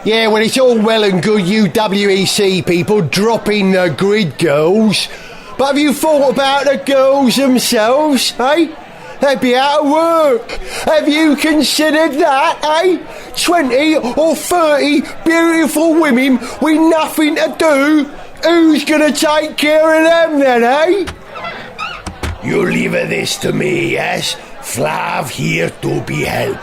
Yeah, well, it's all well and good you WEC people dropping the grid girls. But have you thought about the girls themselves, eh? They'd be out of work. Have you considered that, eh? 20 or 30 beautiful women with nothing to do. Who's gonna take care of them then, eh? You leave this to me, yes? Flav here to be help.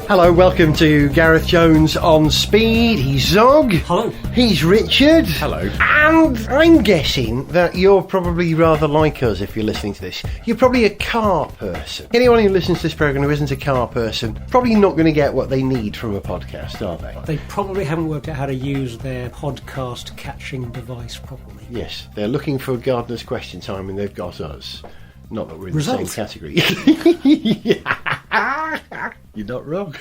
Hello, welcome to Gareth Jones on Speed. He's Zog. Hello. He's Richard. Hello. And I'm guessing that you're probably rather like us if you're listening to this. You're probably a car person. Anyone who listens to this programme who isn't a car person, probably not going to get what they need from a podcast, are they? They probably haven't worked out how to use their podcast catching device properly. Yes, they're looking for Gardener's Question Time and they've got us. Not that we're in Results. the same category. You're not wrong.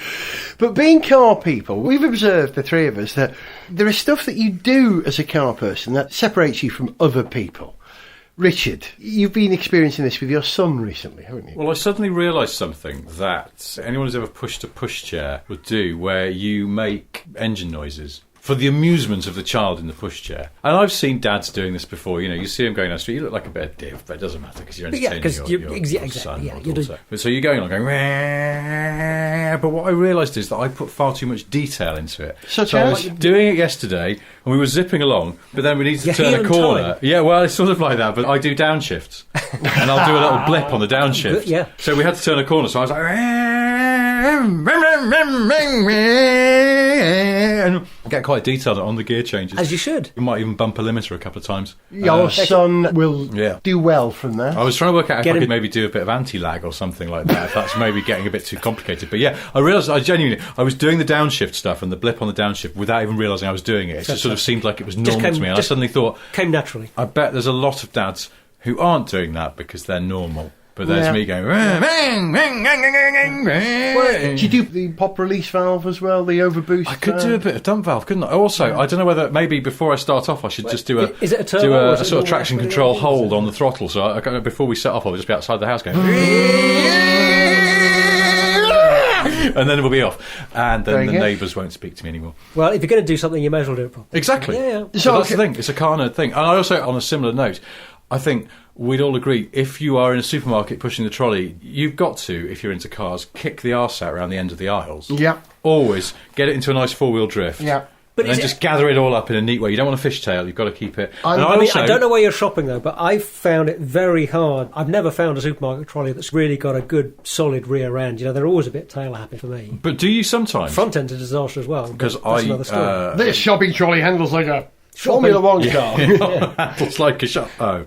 But being car people, we've observed, the three of us, that there is stuff that you do as a car person that separates you from other people. Richard, you've been experiencing this with your son recently, haven't you? Well, I suddenly realised something that anyone who's ever pushed a pushchair would do, where you make engine noises for the amusement of the child in the pushchair. And I've seen dads doing this before. You know, you see him going down the street, you look like a bit of div, but it doesn't matter because you're entertaining your son or daughter. So you're going along going, Wah! But what I realised is that I put far too much detail into it. So I was doing it yesterday, and we were zipping along, but then we needed to turn a corner. Yeah, well, it's sort of like that, but I do downshifts. And I'll do a little blip on the downshift. Yeah. So we had to turn a corner, so I was like, and get quite detailed on the gear changes. As you should. You might even bump a limiter a couple of times. Your son will do well from that. I was trying to work out if I could maybe do a bit of anti-lag or something like that, if that's maybe getting a bit too complicated. But yeah, I realised I was doing the downshift stuff and the blip on the downshift without even realising I was doing it. It just sort of seemed like it was normal to me. And I suddenly thought... Came naturally. I bet there's a lot of dads who aren't doing that because they're normal. But there's me going... Well, do you do the pop release valve as well, the overboost? I could do a bit of dump valve, couldn't I? Also, I don't know whether maybe before I start off I should just do Is it a turbo, a sort of traction control hold on the throttle. So before we set off, I'll just be outside the house going... And then we'll be off. And then the neighbours won't speak to me anymore. Well, if you're going to do something, you may as well do it properly. Exactly. Yeah. So that's the thing. It's a car nerd thing. And I also, on a similar note, I think we'd all agree, if you are in a supermarket pushing the trolley, you've got to, if you're into cars, kick the arse out around the end of the aisles. Yeah. Always get it into a nice four-wheel drift. Yeah. But then just gather it all up in a neat way. You don't want a fishtail, you've got to keep it. I don't know where you're shopping, though, but I've found it very hard. I've never found a supermarket trolley that's really got a good, solid rear end. You know, they're always a bit tail-happy for me. But do you sometimes? Front end's a disaster as well. Because another story. This shopping trolley handles like a Formula One car. Handles like a shot. Oh.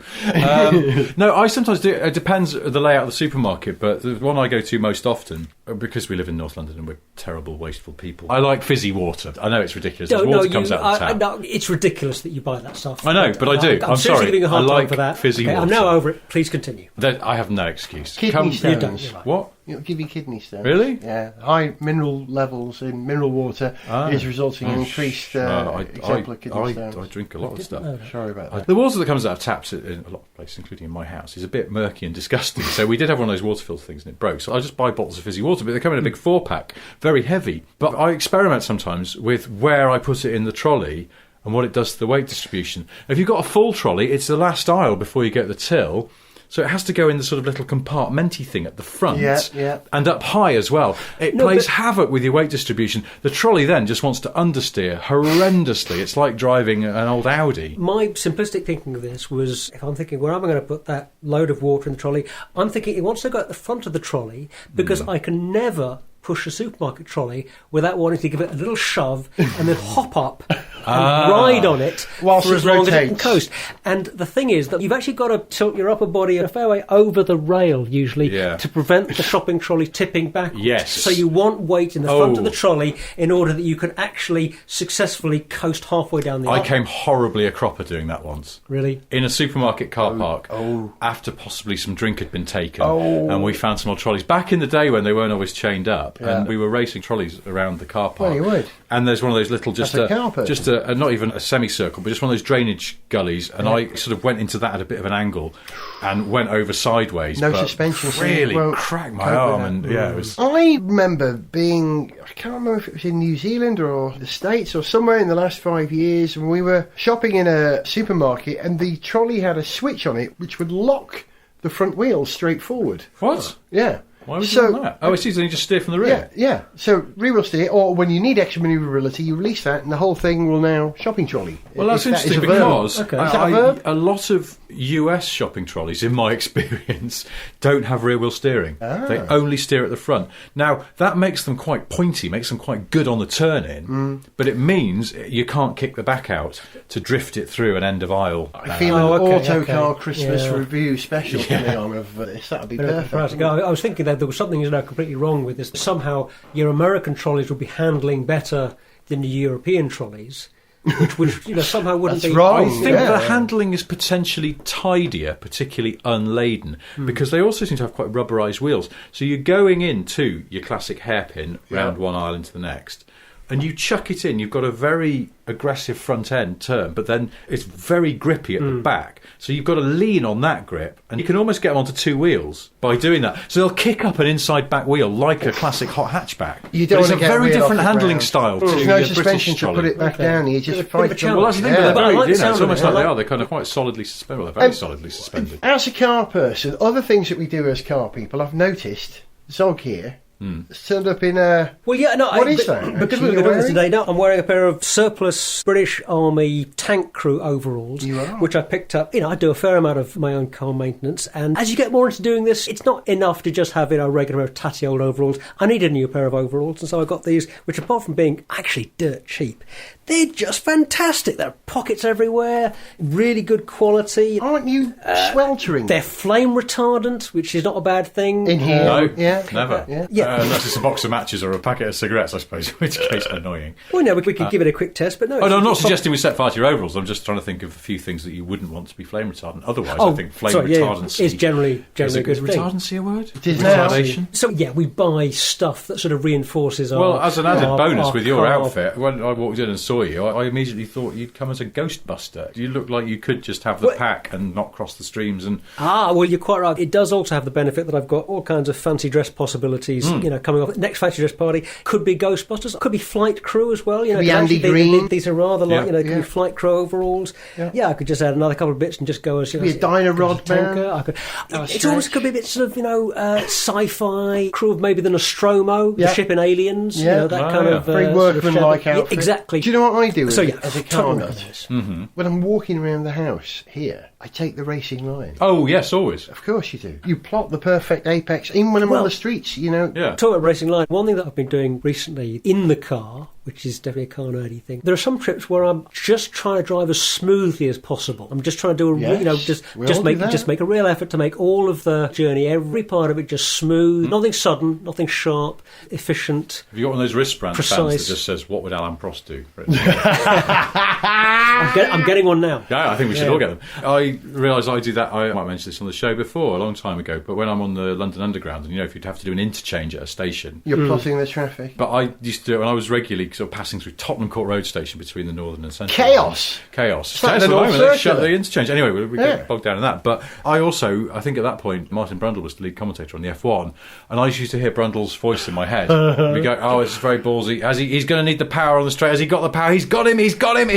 No, I sometimes do. It depends the layout of the supermarket, but the one I go to most often, because we live in North London and we're terrible, wasteful people, I like fizzy water. I know it's ridiculous. Water comes out of the tap. No, it's ridiculous that you buy that stuff. I know, but I do. I'm sorry. Giving a hard I like time for that. fizzy water. I'm now over it. Please continue. I have no excuse. Kidney stones. You don't, you're right. What? It'll give you kidney stones. Really? Yeah. High mineral levels in mineral water is resulting in increased example of kidney stones. I drink a lot of stuff. Sorry about that. The water that comes out of taps in a lot of places, including in my house, is a bit murky and disgusting. So we did have one of those water filter things and it broke. So I just buy bottles of fizzy water, but they come in a big 4-pack, very heavy. But I experiment sometimes with where I put it in the trolley and what it does to the weight distribution. If you've got a full trolley, it's the last aisle before you get the till. So it has to go in the sort of little compartmenty thing at the front and up high as well. It plays havoc with your weight distribution. The trolley then just wants to understeer horrendously. It's like driving an old Audi. My simplistic thinking of this was, if I'm thinking, where am I going to put that load of water in the trolley? I'm thinking it wants to go at the front of the trolley because I can never push a supermarket trolley without wanting to give it a little shove and then hop up and ride on it whilst for as long as it can rotates. coast. And the thing is that you've actually got to tilt your upper body a fair way over the rail, usually, to prevent the shopping trolley tipping backwards. Yes. So you want weight in the front of the trolley in order that you can actually successfully coast halfway down the aisle. I came horribly a cropper doing that once. Really? In a supermarket car park, after possibly some drink had been taken, and we found some old trolleys. Back in the day when they weren't always chained up, and we were racing trolleys around the car park. Well, you would. and there's one of those little That's a car person. just a not even a semicircle, but just one of those drainage gullies, and I sort of went into that at a bit of an angle and went over sideways. No but suspension, so really you won't cracked my cope with arm, that. and it was. I remember being, I can't remember if it was in New Zealand or the States or somewhere in the last 5 years, and we were shopping in a supermarket, and the trolley had a switch on it which would lock the front wheels straight forward. What? Yeah. Why would you do that? Oh, I see. Then you just steer from the rear. Yeah. So rear wheel steer, or when you need extra manoeuvrability, you release that, and the whole thing will now shopping trolley. Well, that's If that is interesting a verb. because Okay. Is that a verb? a lot of US shopping trolleys, in my experience, don't have rear wheel steering. They only steer at the front. Now, that makes them quite pointy, makes them quite good on the turn in, but it means you can't kick the back out to drift it through an end of aisle. I feel Oh, an okay, autocar okay. Christmas Yeah. review special coming on of this. That would be perfect. I was thinking that there was something completely wrong with this. Somehow your American trolleys would be handling better than the European trolleys, which somehow wouldn't That's be. wrong. I think Yeah. the handling is potentially tidier, particularly unladen, because they also seem to have quite rubberised wheels. So you're going into your classic hairpin round one aisle into the next, and you chuck it in. You've got a very aggressive front end turn, but then it's very grippy at the back. So you've got to lean on that grip, and you can almost get them onto two wheels by doing that. So they'll kick up an inside back wheel like a classic hot hatchback. You don't But it's want a to get very wheel different off the handling ground. style to There's no your suspension British to put trolley. it back Okay. down. You just Bit of a fight challenge. Well, that's the thing. Yeah. They're But I very, like the it's sound of almost it. like I they like- are. They're kind of quite solidly suspended. Well, they're very solidly suspended. As a car person, other things that we do as car people, I've noticed Zog here stood up in a. Well, yeah, no. What is that, Because actually, we're you're doing this wearing? today. No, I'm wearing a pair of surplus British Army tank crew overalls, You are. which I picked up. I do a fair amount of my own car maintenance, and as you get more into doing this, it's not enough to just have regular tatty old overalls. I need a new pair of overalls, and so I got these, which apart from being actually dirt cheap, they're just fantastic. There are pockets everywhere, really good quality. Aren't you sweltering? They're flame retardant, which is not a bad thing. in here. No, Yeah. never. Yeah. Unless it's a box of matches or a packet of cigarettes, I suppose, in which case annoying. Well, no, we could give it a quick test, but no. Oh, no, I'm not it's- suggesting we set fire to your overalls. I'm just trying to think of a few things that you wouldn't want to be flame retardant. Otherwise, I think flame retardancy is generally is a good thing. retardancy a word? It is now. Retardation? So yeah, we buy stuff that sort of reinforces our. Well, as an added our- bonus our with your car. outfit, when I walked in and saw you, I immediately thought you'd come as a Ghostbuster. You look like you could just have the Well- pack and not cross the streams. And Well, you're quite right. It does also have the benefit that I've got all kinds of fancy dress possibilities. Coming off next fancy dress party could be Ghostbusters, could be flight crew as well. Be 'cause Andy actually Green. these are rather like Yeah. could Yeah. be flight crew overalls. Yeah. I could just add another couple of bits and just go as Be a Dyna Rod man. tanker. I could. Oh, It's always stretch. could be a bit sort of sci-fi crew of maybe the Nostromo, Yeah. the ship in Aliens. Yeah. That Oh, kind yeah. of Very sort of workmanlike shadow- outfit. exactly. Do you know what I do So, as a car totally nut? recommend this. When I'm walking around the house here, I take the racing line. oh, yes, always. Of course you do. You plot the perfect apex, even when I'm on Well- the streets, you know. Yeah. Talk about racing line. One thing that I've been doing recently in the car, which is definitely a car nerdy thing. There are some trips where I'm just trying to drive as smoothly as possible. I'm just trying to do a Yes, we all do that. just make a real effort to make all of the journey, every part of it, just smooth. Nothing sudden, nothing sharp, efficient. Have you got one of those wristband bands that Precise. just says, "What would Alan Prost do?" I'm getting one now. Yeah, I think we should all get them. I realise I do that. I might mention this on the show before, a long time ago, but when I'm on the London Underground, and if you'd have to do an interchange at a station. You're plotting the traffic. But I used to do it when I was regularly sort of passing through Tottenham Court Road Station between the Northern and Central. Chaos. Chaos. It's like Chaos the at the North moment. They shut Circular. the interchange. Anyway, we Yeah. get bogged down in that. But I think at that point, Martin Brundle was the lead commentator on the F1, and I used to hear Brundle's voice in my head. We go, "Oh, it's very ballsy. He's going to need the power on the straight. Has he got the power? He's got him.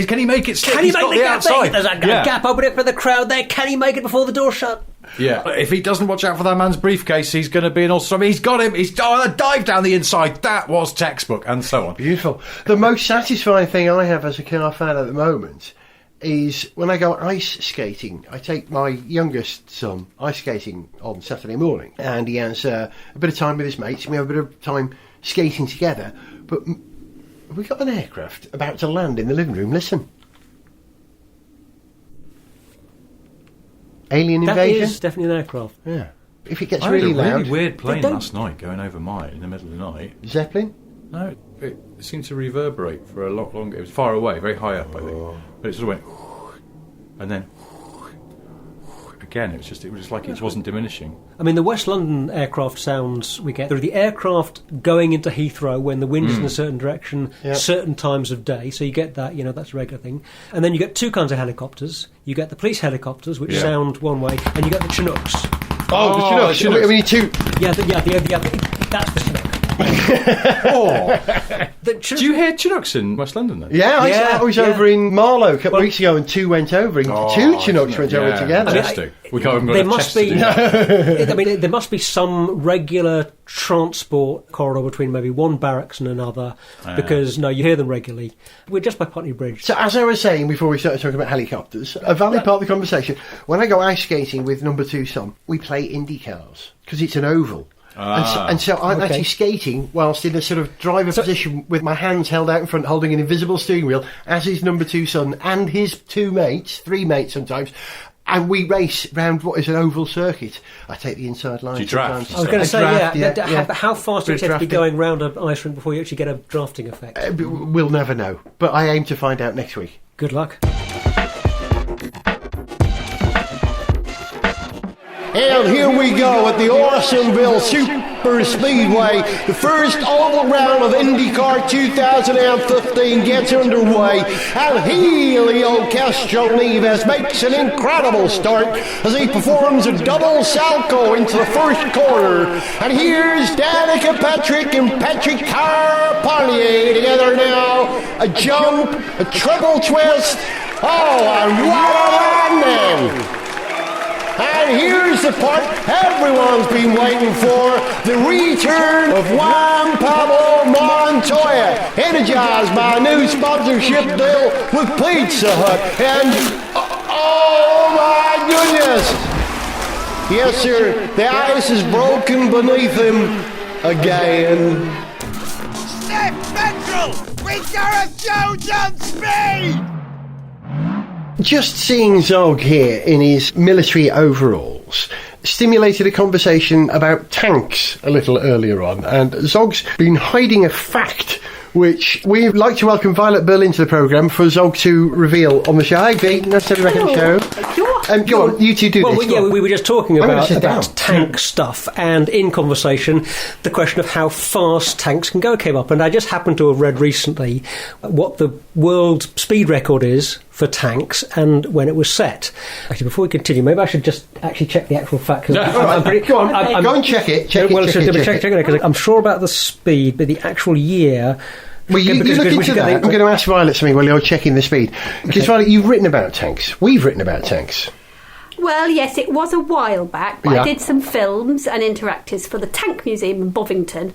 Can he make it stick? Can he He's make got the the gap? outside. There's a Yeah. gap. Open it for the crowd there. Can he make it before the door shut? Yeah, if he doesn't watch out for that man's briefcase, he's going to be in all trouble. He's got him. He's a dive down the inside. That was textbook, and so on. Beautiful. The most satisfying thing I have as a car fan at the moment is when I go ice skating. I take my youngest son ice skating on Saturday morning, and he has a bit of time with his mates, and we have a bit of time skating together. But we got an aircraft about to land in the living room. Listen. Alien That invasion? is definitely an aircraft. Yeah. If it gets I had really a loud. really weird plane don't- last night going over mine in the middle of the night. Zeppelin? No, it seemed to reverberate for a lot longer. It was far away, very high up, I think. But it sort of went, and then again. It was like it wasn't diminishing. I mean, the West London aircraft sounds we get, there are the aircraft going into Heathrow when the wind is in a certain direction, certain times of day, so you get that, that's a regular thing. And then you get two kinds of helicopters. You get the police helicopters, which sound one way, and you get the Chinooks. Oh, the Chinook. I mean, two. Yeah, that's the Chinook. Do you hear Chinooks in West London then? Yeah, I was over in Marlow a couple of weeks ago, and two went over. Two Chinooks went over together. Fantastic. We haven't got there a must test to be. do. I mean, there must be some regular transport corridor between maybe one barracks and another, because you hear them regularly. We're just by Putney Bridge. So, as I was saying before we started talking about helicopters, a valid part of the conversation. When I go ice skating with number 2 son, we play Indy cars because it's an oval. And so I'm actually skating whilst in a sort of driver position with my hands held out in front, holding an invisible steering wheel, as is number 2 son and his 2 mates, 3 mates sometimes, and we race round what is an oval circuit. I take the inside line. Do you draft? I was going to say, how fast does it have to be going round an ice rink before you actually get a drafting effect? We'll never know, but I aim to find out next week. Good luck. And here we go at the Arsonville Super Speedway. The first oval round of IndyCar 2015 gets underway. And Helio Castroneves makes an incredible start as he performs a double salto into the first corner. And here's Danica Patrick and Patrick Carpentier together now. A jump, a triple twist. Oh, and what a landing! And here's the part everyone's been waiting for, the return of Juan Pablo Montoya, energized by a new sponsorship deal with Pizza Hut. And, oh my goodness! Yes, sir, the ice is broken beneath him again. Step Petrol! With Gareth Jones on speed! Just seeing Zog here in his military overalls stimulated a conversation about tanks a little earlier on, and Zog's been hiding a fact which we'd like to welcome Violet Bill into the programme for Zog to reveal on the show. Hi, Pete. Nice to have you back on the show. Go on, you two do this. Well, we were just talking about tank stuff, and in conversation, the question of how fast tanks can go came up, and I just happened to have read recently what the world speed record is for tanks and when it was set. Actually, before we continue, maybe I should just actually check the actual fact. Go and check it. Check it, because I'm sure about the speed, but the actual year. Well, you look into that. I'm going to ask Violet something while you're checking the speed. Because, Violet, you've written about tanks. We've written about tanks. Well, yes, it was a while back, but I did some films and interactives for the Tank Museum in Bovington.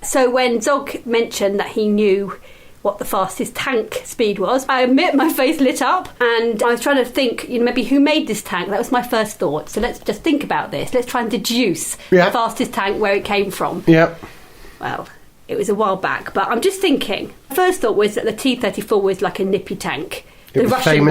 So when Zog mentioned that he knew what the fastest tank speed was, I admit my face lit up, and I was trying to think, maybe who made this tank. That was my first thought. So let's just think about this. Let's try and deduce the fastest tank, where it came from. Yeah. Well, it was a while back, but I'm just thinking. First thought was that the T-34 was like a nippy tank. The Russian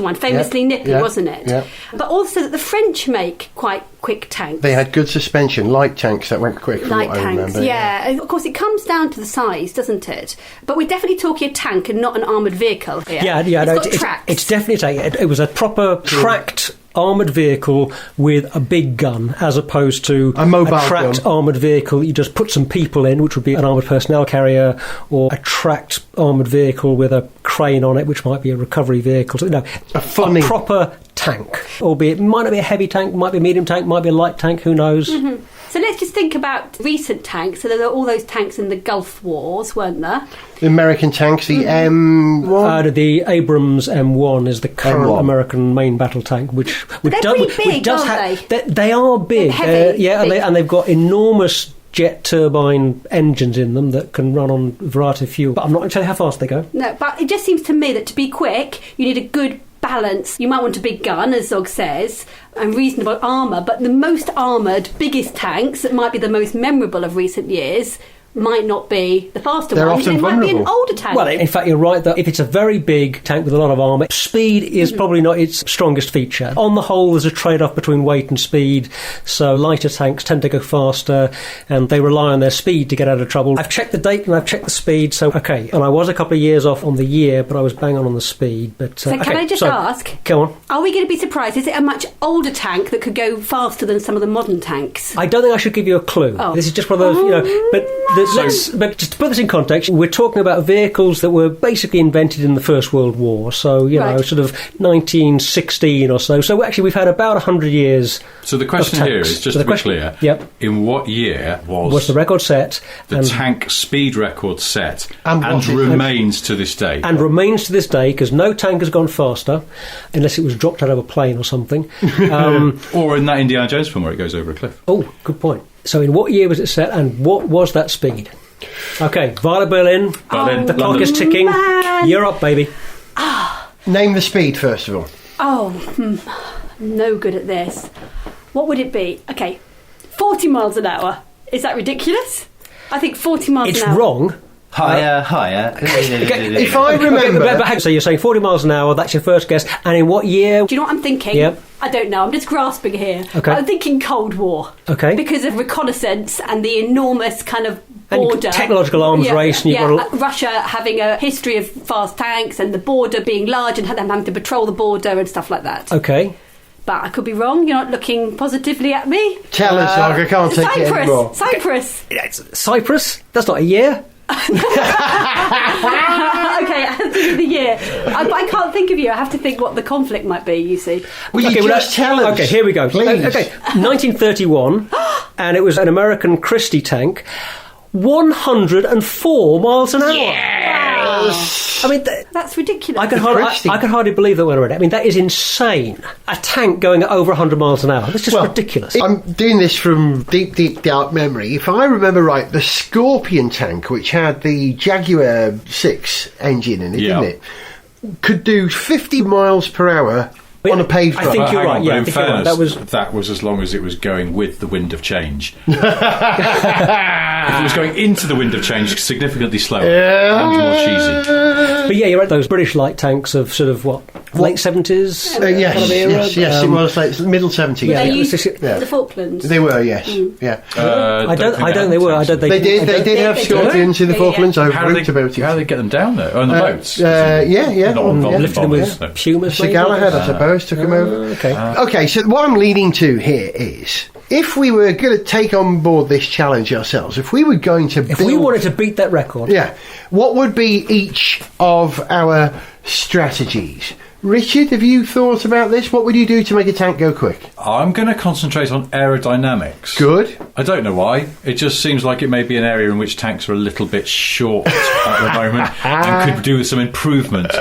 one, famously nippy, wasn't it? Yeah. But also that the French make quite quick tanks. They had good suspension, light tanks that went quick, from what I remember. Yeah. And of course, it comes down to the size, doesn't it? But we're definitely talking a tank and not an armoured vehicle here. It's definitely a tank. It was a proper tracked armoured vehicle with a big gun, as opposed to a tracked armoured vehicle you just put some people in, which would be an armoured personnel carrier, or a tracked armoured vehicle with a crane on it, which might be a recovery vehicle. So, a proper tank, albeit it might not be a heavy tank, might be a medium tank, might be a light tank, who knows. Mm-hmm. So let's just think about recent tanks. So there were all those tanks in the Gulf Wars, weren't there? The American tanks, the M1? The Abrams M1 is the current American main battle tank, which does have... They are big. Heavy, big. And they've got enormous jet turbine engines in them that can run on a variety of fuel. But I'm not going to tell you how fast they go. No, but it just seems to me that to be quick, you need a good balance. You might want a big gun, as Zog says, and reasonable armour, but the most armoured, biggest tanks that might be the most memorable of recent years might not be the faster They're one. often It might be an vulnerable. older tank. Well, in fact, you're right that if it's a very big tank with a lot of armour, speed is probably not its strongest feature. On the whole, there's a trade-off between weight and speed, so lighter tanks tend to go faster, and they rely on their speed to get out of trouble. I've checked the date and I've checked the speed, so okay. And I was a couple of years off on the year, but I was bang on the speed. But so can I just ask? Go on. Are we going to be surprised? Is it a much older tank that could go faster than some of the modern tanks? I don't think I should give you a clue. Oh. This is just one of those, but but just to put this in context, we're talking about vehicles that were basically invented in the First World War, so, Right. sort of 1916 or so. So actually we've had about 100 years. So the question of here tanks. is, just So the to be question- clear, Yep. in what year Was the record set the and, tank speed record set And and was it- remains to this day? and remains to this day, because no tank has gone faster, unless it was dropped out of a plane or something. Or in that Indiana Jones film where it goes over a cliff. Oh, good point. So in what year was it set, and what was that speed? Okay, Violet Berlin, Berlin, the clock London. is ticking. man. You're up, baby. Name the speed, first of all. Oh, no good at this. What would it be? Okay, 40 miles an hour. Is that ridiculous? I think 40 miles It's an hour. wrong. Higher. If I remember... But so you're saying 40 miles an hour, that's your first guess. And in what year? Do you know what I'm thinking? Yep. I don't know. I'm just grasping here. Okay. I'm thinking Cold War. Okay. Because of reconnaissance and the enormous kind of And border. technological arms race, and you've got Russia having a history of fast tanks and the border being large and them having to patrol the border and stuff like that. Okay. But I could be wrong. You're not looking positively at me. Tell us, Dog, I can't take it anymore. Cyprus. Cyprus? That's not a year. Okay, I have to think of the year. But I can't think of you. I have to think what the conflict might be, you see. Will Okay, you well, just tell us? Okay, here we go. Please. Okay, 1931, and it was an American Christie tank. 104 miles an hour. I mean, That's ridiculous. I can Christie. hardly believe that when I read it. I mean, that is insane. A tank going at over 100 miles an hour. That's just ridiculous. I'm doing this from deep, deep, dark memory. If I remember right, the Scorpion tank, which had the Jaguar 6 engine in it, Yeah. didn't it, could do 50 miles per hour on a paved I road. think you're Hang right, on, yeah, but I in think you're right. fairness, that was as long as it was going with the wind of change. If it was going into the wind of change, significantly slower and more cheesy. But yeah, you're right. Those British light tanks of sort of late 70s Yes, kind of era. yes, it was like middle 70s. Yeah, They it was used just- yeah. the Falklands. They were, yes. Yeah. I don't think they were. I don't. They did have they did. Scorpions in the Yeah, Falklands. I How do wrote about they it. get them down there? On the boats? Yeah. Not on Yeah. Lifted them with no. Pumas. Sir maybe? Galahad, I suppose, took him over. Okay. Okay, so what I'm leading to here is, if we were going to take on board this challenge ourselves, if we were going to If we wanted to beat that record, yeah, what would be each of our strategies? Richard, have you thought about this? What would you do to make a tank go quick? I'm going to concentrate on aerodynamics. Good. I don't know why. It just seems like it may be an area in which tanks are a little bit short at the moment and could do with some improvement.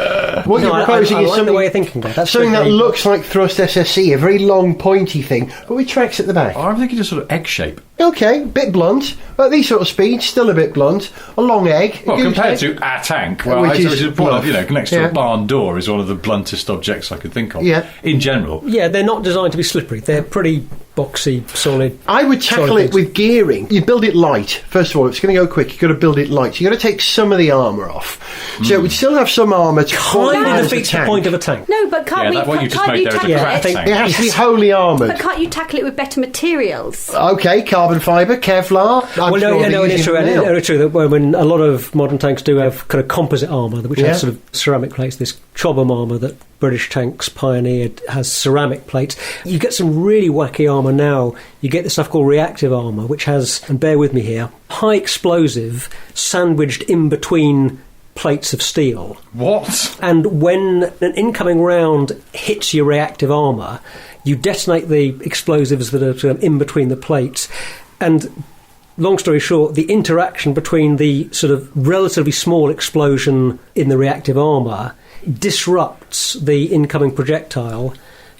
What No, you're I proposing like is the something, way you're thinking there. That's something that very- looks like thrust SSC, a very long, pointy thing, but with tracks at the back. I'm thinking just sort of egg shape. Okay, bit blunt, but these sort of speeds, still a bit blunt. A long egg. Well, a goose compared egg. to a tank, well, Which is one of, bluff. next to Yeah. a barn door is one of the bluntest objects I could think of. Yeah. In general. Yeah, they're not designed to be slippery. They're pretty boxy, solid. I would tackle solid it things. with gearing. You build it light. First of all, if it's going to go quick, you've got to build it light. So you've got to take some of the armour off. So it would still have some armour to Kind qualify of as a defeats the tank. point of a tank. No, but can't Yeah, we? that what you just can't made you there is a tackle Yeah, I crap think- tank. It has to be wholly armoured. But can't you tackle it with better materials? Okay, carbon fibre, Kevlar. I'm Well, sure no, they're it is using true. them And now. it's true that when a lot of modern tanks do have kind of composite armour, which Yeah. has sort of ceramic plates, this Chobham armour that British tanks pioneered has ceramic plates. You get some really wacky armour now. You get this stuff called reactive armour, which has, and bear with me here, high explosive sandwiched in between plates of steel. What? And when an incoming round hits your reactive armour, you detonate the explosives that are sort of in between the plates. And long story short, the interaction between the sort of relatively small explosion in the reactive armour disrupts the incoming projectile.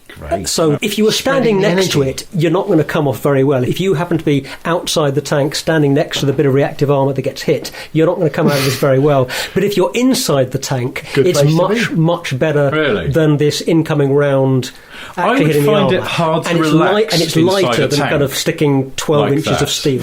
Great. So if you were standing Spreading next to energy. it, you're not going to come off very well. If you happen to be outside the tank, standing next to the bit of reactive armour that gets hit, you're not going to come out of this very well. But if you're inside the tank, Good it's place to much, be. much better Really? than this incoming round I actually would hitting find the it armour. hard to and relax and it's inside lighter a than tank kind of sticking 12 like inches that. of steel.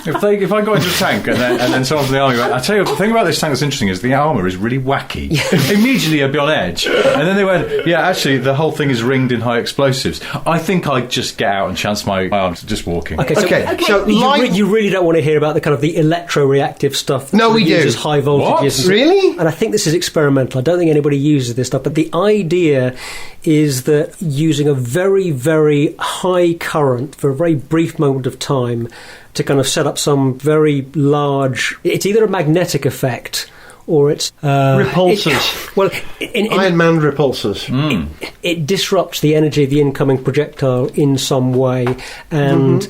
If I got into a tank and then someone from the army went, I tell you, the thing about this tank that's interesting is the armour is really wacky. Immediately I'd be on edge. And then they went, yeah, actually, the whole thing is ringed in high explosives. I think I'd just get out and chance my arms just walking. Okay, So you really don't want to hear about the kind of the electro-reactive stuff that No, we do. uses high voltages. What? And so- Really? And I think this is experimental. I don't think anybody uses this stuff. But the idea is that using a very, very high current for a very brief moment of time to kind of set up some very large... It's either a magnetic effect or it's... Repulsors. Iron Man repulsors. It disrupts the energy of the incoming projectile in some way, and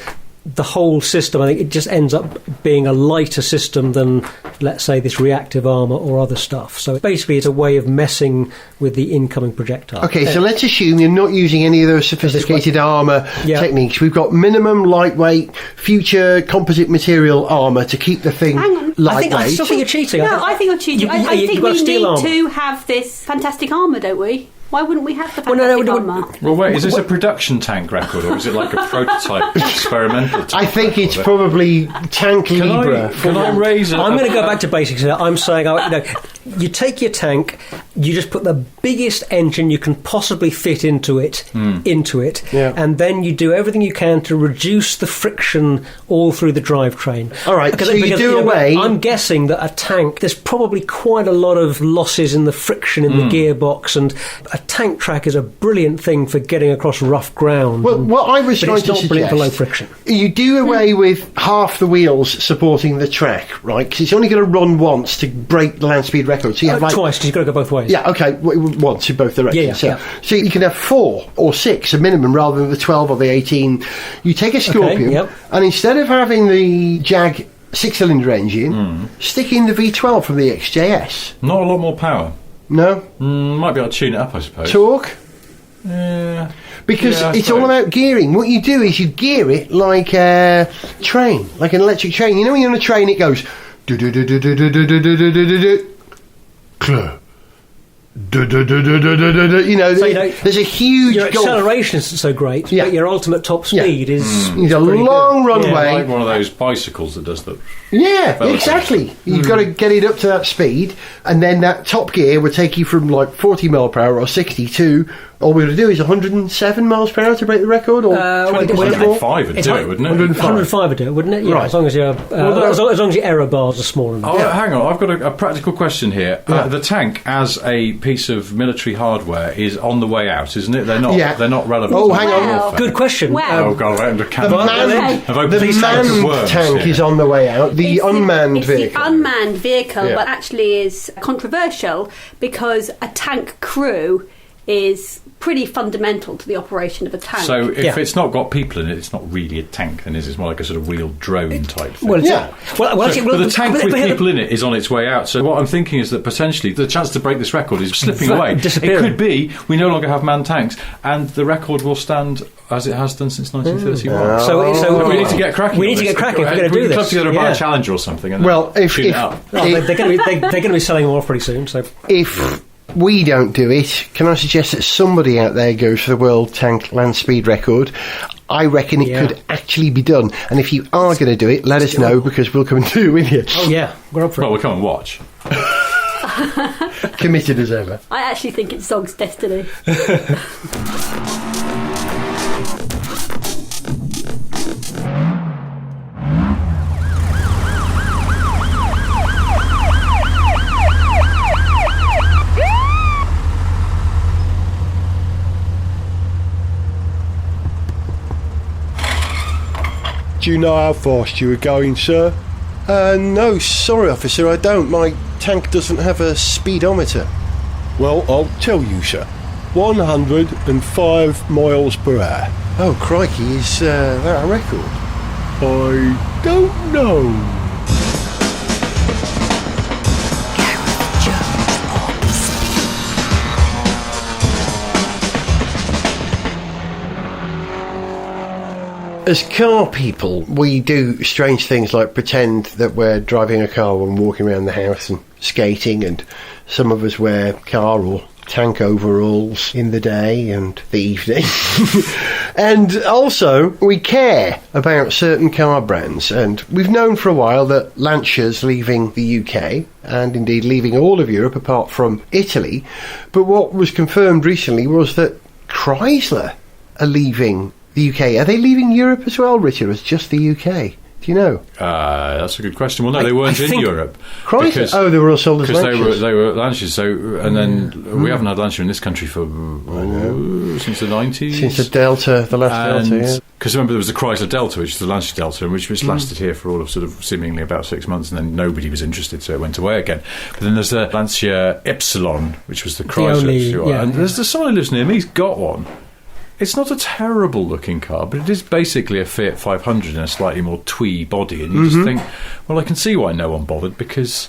the whole system, I think it just ends up being a lighter system than, let's say, this reactive armour or other stuff. So basically it's a way of messing with the incoming projectile. Okay, so let's assume you're not using any of those sophisticated armour techniques. We've got minimum lightweight, future composite material armour to keep the thing lightweight. I still think you're cheating. No, I think you're cheating. I think you've got we steel need armour. to have this fantastic armour, don't we? Why wouldn't we have the Well, fantastic no, armour? Well, wait, is this a production tank record or is it like a prototype experimental tank? I think it's probably Tank Libra. Can I raise it? I'm going to go back to basics here. I'm saying, you take your tank, you just put the biggest engine you can possibly fit into it, Yeah. and then you do everything you can to reduce the friction all through the drivetrain. All right, so you do away... I'm guessing that a tank, there's probably quite a lot of losses in the friction in the gearbox, and a tank track is a brilliant thing for getting across rough ground. Well, what I was but trying it's to not brilliant for low suggest, friction. you do away with half the wheels supporting the track, right? Because it's only going to run once to break the land speed record. So you have Twice, because you've got to go both ways. Yeah, okay, once in both directions. Yeah. So you can have 4 or 6, a minimum, rather than the 12 or the 18. You take a Scorpion, and instead of having the Jag 6-cylinder engine, stick in the V12 from the XJS. Not a lot more power. No? Might be able to tune it up, I suppose. Torque? Yeah. Because Yeah, I it's all suppose. about gearing. What you do is you gear it like a train, like an electric train. You know when you're on a train, it goes... You know, there's a huge Your gulf. acceleration isn't so great, but your ultimate top speed is It's a pretty long good. runway. Like one of those bicycles that does the... Yeah, Relative. exactly. You've got to get it up to that speed, and then that top gear would take you from like 40 mile per hour or 60 to... All we're going to do is 107 miles per hour to break the record, or 20% more? 105 would do it, wouldn't it? 105 would do it, wouldn't it? Yeah, Right. as long as your error bars are small enough. Oh, hang on, I've got a practical question here. The tank, as a piece of military hardware, is on the way out, isn't it? They're not. Yeah. They're not relevant. Oh, to hang on. warfare. Good question. Wow. Oh God, right under The cannon. manned tank is on the way out. The unmanned it's vehicle. the unmanned vehicle, Yeah. but actually is controversial because a tank crew is pretty fundamental to the operation of a tank. So if it's not got people in it, it's not really a tank, then is it? It's more like a sort of wheeled drone type thing. Well, Yeah. Well, But actually, the tank with but- people in it is on its way out. So what I'm thinking is that potentially the chance to break this record is slipping away. Disappearing. It could be we no longer have manned tanks, and the record will stand as it has done since 1931. So we need to get cracking. We need on to this. get cracking if we're going to do We this. can club together a Yeah. Challenger or something. And Well, then if- tune it if- up. Oh, they're going to be selling them off pretty soon. So If we don't do it, can I suggest that somebody out there goes for the world tank land speed record? I reckon it could actually be done. And if you are going to do it, let us know, because we'll come and do it with you. oh yeah, we're up for Well, it. we'll come and watch. Committed as ever. I actually think it's Zog's destiny. Do you know how fast you were going, sir? No, sorry, officer, I don't. My tank doesn't have a speedometer. Well, I'll tell you, sir. 105 miles per hour. Oh, crikey, is that a record? I don't know. As car people, we do strange things like pretend that we're driving a car when walking around the house and skating, and some of us wear car or tank overalls in the day and the evening. And also, we care about certain car brands, and we've known for a while that Lancia's leaving the UK, and indeed leaving all of Europe apart from Italy. But what was confirmed recently was that Chrysler are leaving the UK. Are they leaving Europe as well, Richard, or is it just the UK? Do you know? That's a good question. Well, no, they weren't in Europe. Chrysler? They were all sold as Lancias. Because they were Lancias. So, and then we haven't had Lancia in this country for since the 90s. Since the Delta, the last Delta, yeah. Because remember, there was the Chrysler Delta, which is the Lancia Delta, which lasted here for all of sort of seemingly about 6 months, and then nobody was interested, so it went away again. But then there's the Lancia Ypsilon, which was the Chrysler. And there's someone who lives near me, he's got one. It's not a terrible looking car, but it is basically a Fiat 500 in a slightly more twee body, and you just think, well, I can see why no one bothered, because...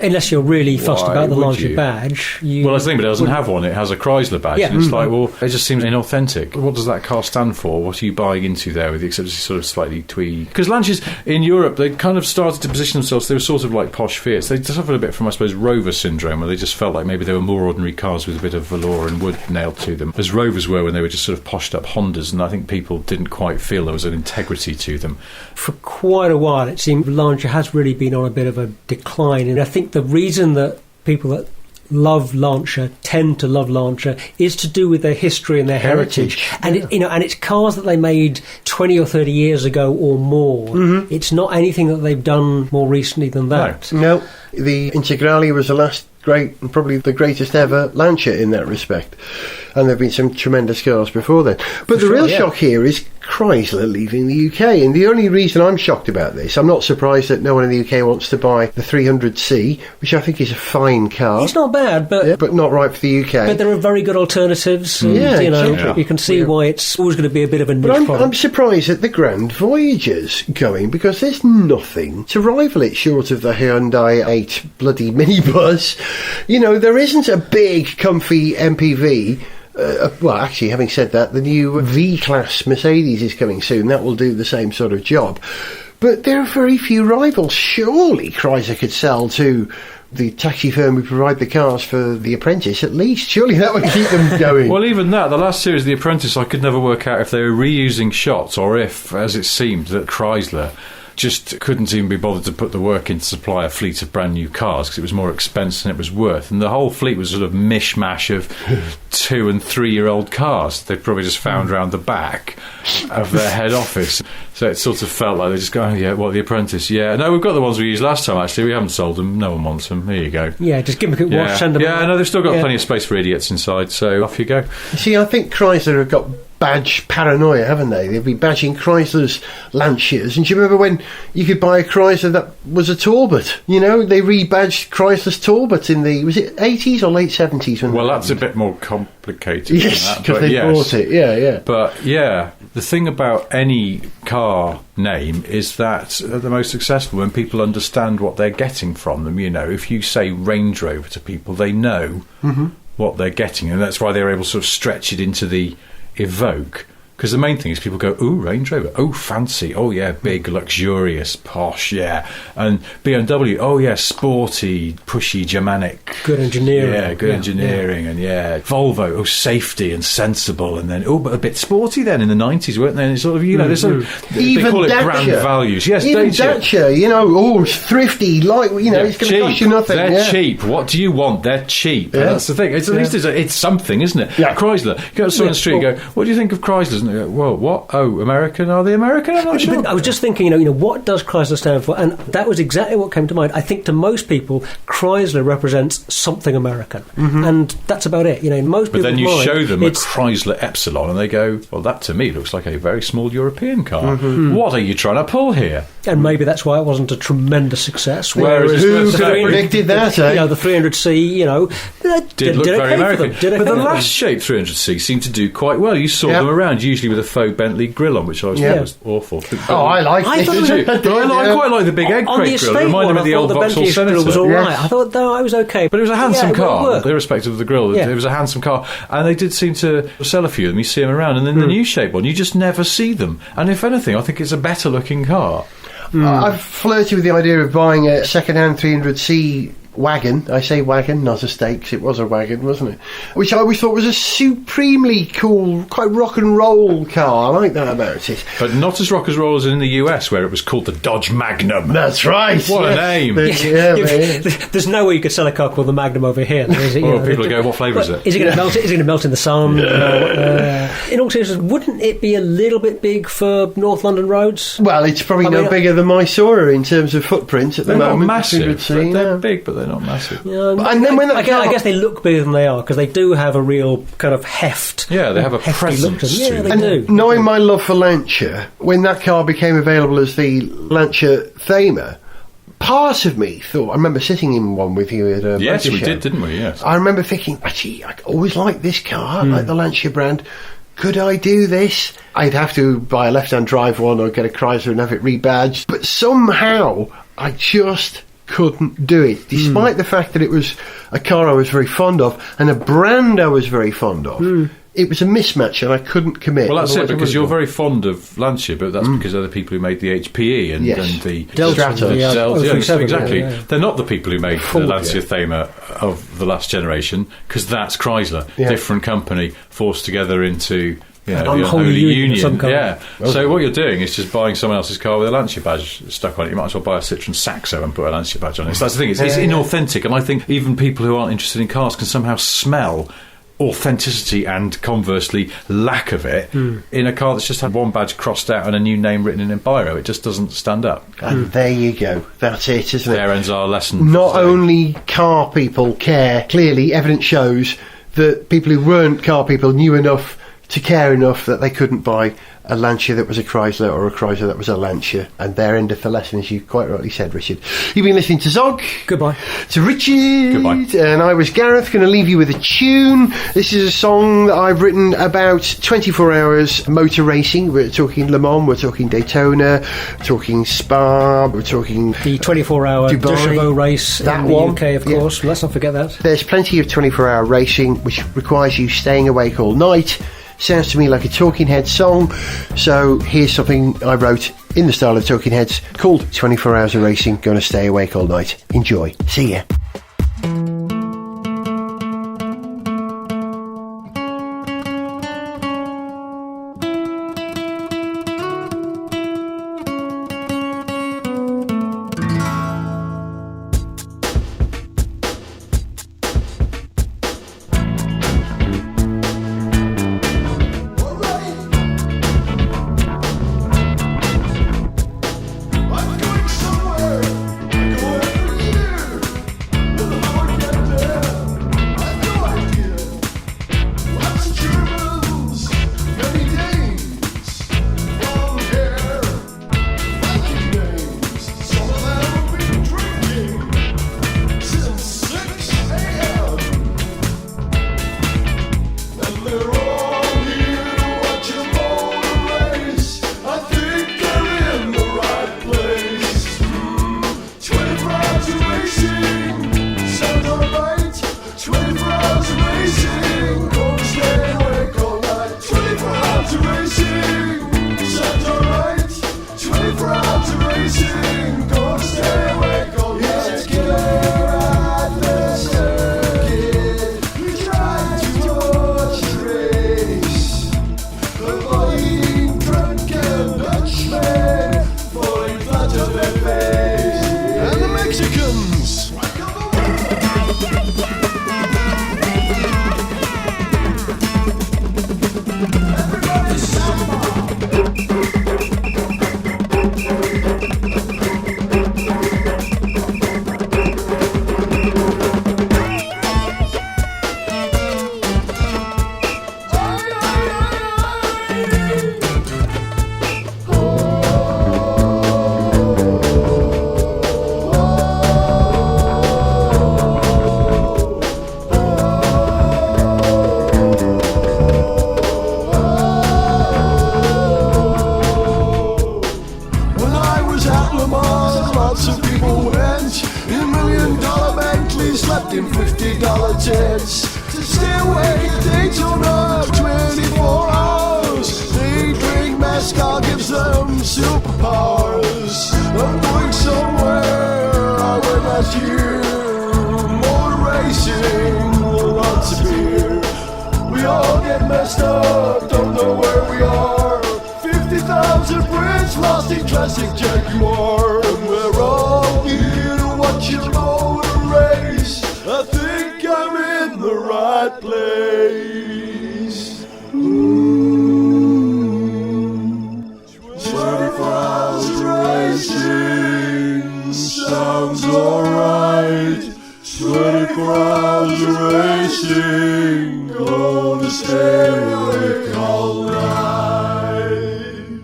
Unless you're really fussed about the Lancia badge. Well, I think it doesn't have one. It has a Chrysler badge. And it's like, well, it just seems inauthentic. What does that car stand for? What are you buying into there with, except it's sort of slightly twee? Because Lancias in Europe, they kind of started to position themselves, they were sort of like posh Fiats. They suffered a bit from, I suppose, Rover syndrome, where they just felt like maybe they were more ordinary cars with a bit of velour and wood nailed to them, as Rovers were when they were just sort of poshed up Hondas, and I think people didn't quite feel there was an integrity to them. For quite a while, it seemed Lancia has really been on a bit of a decline, and I think the reason that people that love Lancia tend to love Lancia is to do with their history and their heritage. And and it's cars that they made 20 or 30 years ago or more. It's not anything that they've done more recently than that. No, the Integrale was the last great and probably the greatest ever Lancia in that respect, and there have been some tremendous cars before then. But the real shock here is Chrysler leaving the UK, and the only reason I'm shocked about this, I'm not surprised that no one in the UK wants to buy the 300C, which I think is a fine car. It's not bad, but not right for the UK. But there are very good alternatives. And, you can see why it's always going to be a bit of a niche product. I'm surprised at the Grand Voyager's going, because there's nothing to rival it short of the Hyundai 8 bloody minibus. There isn't a big, comfy MPV. Well, actually, having said that, the new V-Class Mercedes is coming soon. That will do the same sort of job. But there are very few rivals. Surely Chrysler could sell to the taxi firm who provide the cars for The Apprentice, at least. Surely that would keep them going. Well, even that, the last series of The Apprentice, I could never work out if they were reusing shots or if, as it seemed, that Chrysler just couldn't even be bothered to put the work in to supply a fleet of brand new cars because it was more expensive than it was worth, and the whole fleet was sort of mishmash of 2 and 3 year old cars they probably just found around the back of their head office. So it sort of felt like they just go, The Apprentice, no, we've got the ones we used last time, actually, we haven't sold them, no one wants them, here you go. Just give them a quick wash, send them out. No, they've still got plenty of space for idiots inside, so off you go. See, I think Chrysler have got badge paranoia, haven't they? They'll be badging Chrysler's Lancias. And do you remember when you could buy a Chrysler that was a Talbot? They rebadged Chrysler's Talbot in the, was it 80s or late 70s? Well, that's a bit more complicated. Yes, because they bought it, yeah. But, the thing about any car name is that the most successful when people understand what they're getting from them. If you say Range Rover to people, they know what they're getting, and that's why they're able to sort of stretch it into the Evoque, because the main thing is people go, ooh, Range Rover, oh, fancy, oh yeah, big, luxurious, posh, and BMW, oh yeah, sporty, pushy, Germanic, good engineering, engineering, and Volvo, oh, safety and sensible, and then but a bit sporty then in the 90s, weren't they? And it's sort of there's sort of, even they call Dacia, it brand values, even Dacia, thrifty, it's going to cost you nothing. They're cheap. What do you want? They're cheap. And that's the thing. At least it's something, isn't it? Chrysler. You go to someone on the street and go, what do you think of Chryslers? And they go, well, what? Oh, American? Are they American? I'm not sure. But I was just thinking, what does Chrysler stand for? And that was exactly what came to mind. I think to most people, Chrysler represents something American, and that's about it. Most people. But then you show them a Chrysler Epsilon, and they go, well, that to me looks like a very small European car. What are you trying to pull here? And maybe that's why it wasn't a tremendous success. Whereas who could have predicted that? The 300C, did look very American. But the last shape 300C seemed to do quite well. You saw them around, usually with a faux Bentley grille on, which I was thought was awful. I liked it. Did you? I quite like the big egg crate grille. It reminded me of the old Vauxhall Senator. Grill was all right. I thought I was okay, but it was a handsome car, irrespective of the grille. It was a handsome car, and they did seem to sell a few of them. You see them around, and then the new shape one, you just never see them. And if anything, I think it's a better looking car. I've flirted with the idea of buying a second-hand 300C wagon. I say wagon, not a stake, 'cause it was a wagon, wasn't it? Which I always thought was a supremely cool, quite rock and roll car. I like that about it. But not as rock and roll as in the US, where it was called the Dodge Magnum. That's right. What a name. There's no way you could sell a car called the Magnum over here. Is it, Well, people go, what flavour is it? Is it going to melt? Is it going to melt in the sun? In all seriousness, wouldn't it be a little bit big for North London roads? Well, it's probably no bigger than Mysore in terms of footprint at the They're moment. not massive. See, They're big, but they're not massive. Yeah, and then when that I guess they look bigger than they are because they do have a real kind of heft. Yeah, they have a hefty look to them. presence to Yeah, them. they do. knowing my love for Lancia, when that car became available as the Lancia Thema, part of me thought, I remember sitting in one with you at a Yes, motor we show. did, didn't we? Yes. I remember thinking, actually, I always liked this car, like the Lancia brand. Could I do this? I'd have to buy a left-hand drive one or get a Chrysler and have it rebadged. But somehow, I just couldn't do it, despite the fact that it was a car I was very fond of and a brand I was very fond of. It was a mismatch and I couldn't commit. Well, that's it, Otherwise I because would you're have very fond of Lancia, but that's because they're the people who made the HPE and, Yes. and the Delta, Stratos. the, Delta, yeah, 037, exactly. yeah. They're not the people who made the Ford, Lancia yeah. Thema of the last generation, because that's Chrysler, Yeah. different company forced together into the unholy unholy union of some union. kind. Yeah. So what you're doing is just buying someone else's car with a Lancia badge stuck on it. You might as well buy a Citroen Saxo and put a Lancia badge on it. So that's the thing. It's inauthentic, and I think even people who aren't interested in cars can somehow smell authenticity and conversely lack of it in a car that's just had one badge crossed out and a new name written in biro. It just doesn't stand up. And there you go. That's it, isn't it? There ends our lesson. Not for today. only car people care, clearly evidence shows that people who weren't car people knew enough to care enough that they couldn't buy a Lancia that was a Chrysler or a Chrysler that was a Lancia. And there endeth the lesson, as you quite rightly said, Richard. You've been listening to Zog. Goodbye. To Richard. Goodbye. And I was Gareth, going to leave you with a tune. This is a song that I've written about 24 hours motor racing. We're talking Le Mans, we're talking Daytona, we're talking Spa, we're talking The 24-hour Dubai, Dechauveau race that in the one. UK, of Yeah. course. Let's not forget that. There's plenty of 24-hour racing, which requires you staying awake all night. Sounds to me like a Talking Heads song. So here's something I wrote in the style of Talking Heads called 24 Hours of Racing, Gonna Stay Awake All Night. Enjoy. See ya. in $50 tents to stay awake at Daytona 24 hours. They drink mezcal, gives them superpowers. I'm going somewhere I went last year. all get messed up, don't know where we are. 50,000 Brits lost in classic Jaguar. And we're all here to watch your motor race. I think I'm in the right place. Ooh. 24 hours racing sounds alright. 24 hours racing, gonna stay awake all night.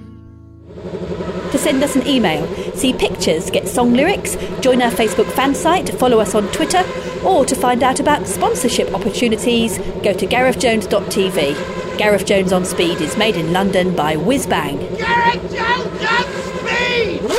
To send us an email, see pictures, get song lyrics, join our Facebook fan site, follow us on Twitter, or to find out about sponsorship opportunities, go to garethjones.tv. Gareth Jones on Speed is made in London by Whiz Bang. Gareth Jones on Speed!